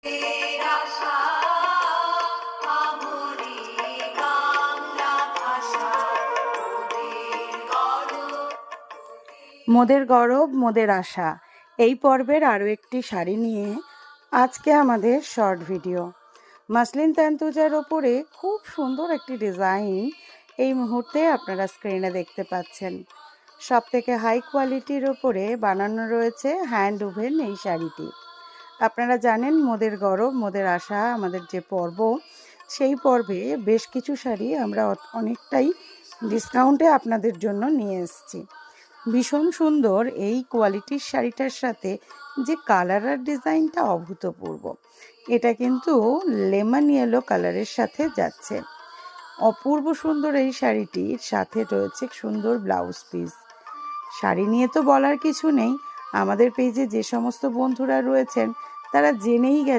এর আশা আমরি বাংলা ভাষা, মোদের গৌরব মোদের আশা। এই পর্বের আরও একটি শাড়ি নিয়ে আজকে আমাদের শর্ট ভিডিও। মাসলিন তান্তুজার ওপরে খুব সুন্দর একটি ডিজাইন এই মুহূর্তে আপনারা স্ক্রিনে দেখতে পাচ্ছেন। সব থেকে হাই কোয়ালিটির ওপরে বানানো রয়েছে হ্যান্ড ওভেন এই শাড়িটি। আপনারা জানেন মোদের গৌরব মোদের আশা আমাদের যে পর্ব, সেই পর্বে বেশ কিছু শাড়ি আমরা অনেকটাই ডিসকাউন্টে আপনাদের জন্য নিয়ে এসেছি। ভীষণ সুন্দর এই কোয়ালিটির শাড়িটার সাথে যে কালার আর ডিজাইনটা অভূতপূর্ব। এটা কিন্তু লেমন ইয়েলো কালারের সাথে যাচ্ছে। অপূর্ব সুন্দর এই শাড়িটির সাথে রয়েছে সুন্দর ব্লাউজ পিস। শাড়ি নিয়ে তো বলার কিছু নেই, আমাদের পেজে যে সমস্ত বন্ধুরা রয়েছেন তারা জেনেই গেছে